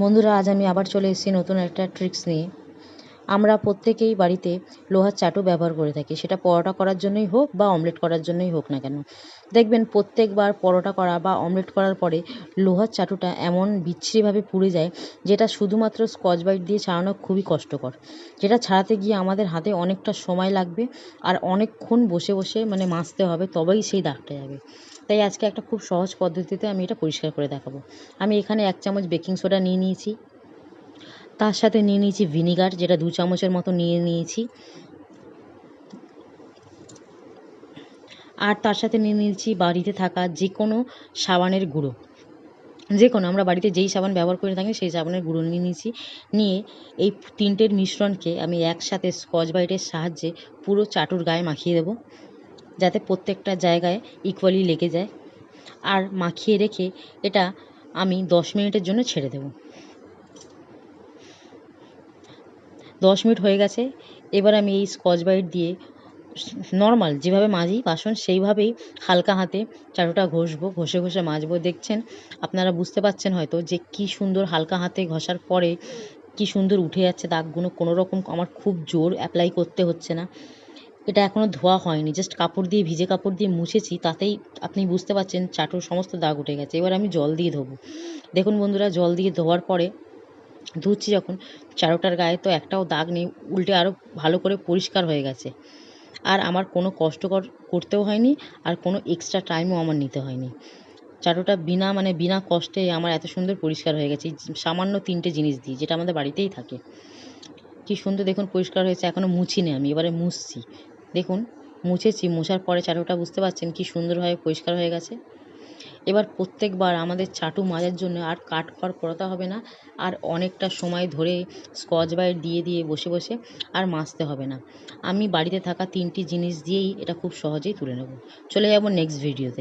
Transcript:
বন্ধুরা, আজ আমি আবার চলে এসেছি নতুন একটা ট্রিক্স নিয়ে। আমরা প্রত্যেকেই বাড়িতে লোহার চাটু ব্যবহার করে থাকি, সেটা পরোটা করার জন্যই হোক বা অমলেট করার জন্যই হোক না কেন। দেখবেন প্রত্যেকবার পরোটা করা বা অমলেট করার পরে লোহার চাটুটা এমন বিচ্ছিরিভাবে পুড়ে যায়, যেটা শুধুমাত্র স্কচ ব্রাইট দিয়ে ছাড়ানো খুবই কষ্টকর। যেটা ছাড়াতে গিয়ে আমাদের হাতে অনেকটা সময় লাগবে আর অনেকক্ষণ বসে বসে মাজতে হবে, তবেই সেই দাগটা যাবে। তাই আজকে একটা খুব সহজ পদ্ধতিতে আমি এটা পরিষ্কার করে দেখাবো। আমি এখানে 1 চামচ বেকিং সোডা নিয়ে নিয়েছি, তার সাথে নিয়ে নিয়েছি ভিনিগার, যেটা 2 চামচের মতো নিয়ে নিয়েছি, আর তার সাথে নিয়ে নিয়েছি বাড়িতে থাকা যে কোনো সাবানের গুঁড়ো। যে কোনো আমরা বাড়িতে যেই সাবান ব্যবহার করে থাকি সেই সাবানের গুঁড়ো নিয়ে নিয়েছি। নিয়ে এই 3টের মিশ্রণকে আমি একসাথে স্কচ ব্রাইটের সাহায্যে পুরো চাটুর গায়ে মাখিয়ে দেবো, যাতে প্রত্যেকটা জায়গায় ইকুয়ালি লেগে যায়। আর মাখিয়ে রেখে এটা আমি 10 মিনিটের জন্য ছেড়ে দেবো। 10 মিনিট হয়ে গেছে। এবার আমি এই স্কচ ব্রাইট দিয়ে নর্মাল যেভাবে মাজি বাসন সেইভাবেই হালকা হাতে চাটুটা ঘষবো, ঘষে ঘষে মাজবো। দেখছেন, আপনারা বুঝতে পারছেন হয়তো যে কি সুন্দর হালকা হাতে ঘষার পরে কি সুন্দর উঠে যাচ্ছে দাগগুলো। কোনো রকম আমার খুব জোর অ্যাপ্লাই করতে হচ্ছে না। এটা এখনও ধোয়া হয়নি, জাস্ট কাপড় দিয়ে, ভিজে কাপড় দিয়ে মুছেছি, তাতেই আপনি বুঝতে পারছেন চাটুর সমস্ত দাগ উঠে গেছে। এবার আমি জল দিয়ে ধোবো। দেখুন বন্ধুরা, জল দিয়ে ধোয়ার পরে ধুচ্ছি যখন, চাটুটার গায়ে তো একটাও দাগ নেই, উল্টে আরও ভালো করে পরিষ্কার হয়ে গেছে। আর আমার কোনো কষ্ট করতেও হয়নি, আর কোনো এক্সট্রা টাইমও আমার নিতে হয়নি। চাটুটা বিনা কষ্টে আমার এত সুন্দর পরিষ্কার হয়ে গেছে, এই সামান্য 3টে জিনিস দিয়ে, যেটা আমাদের বাড়িতেই থাকে। কি সুন্দর দেখুন পরিষ্কার হয়েছে। এখনও মুছিনি আমি, এবারে মুছছি। দেখুন মুছেছি, মোছার পরে চাটুটা বুঝতে পারছেন কি সুন্দরভাবে পরিষ্কার হয়ে গেছে। এবার প্রত্যেকবার আমাদের চাটু মাজার জন্য আর কাঠখড় পোড়াতে হবে না, আর অনেকটা সময় ধরে স্কচ ব্রাইট দিয়ে দিয়ে বসে বসে আর মাজতে হবে না। আমি বাড়িতে থাকা 3টি জিনিস দিয়েই এটা খুব সহজেই তুলে নেব। চলে যাব নেক্সট ভিডিওতে।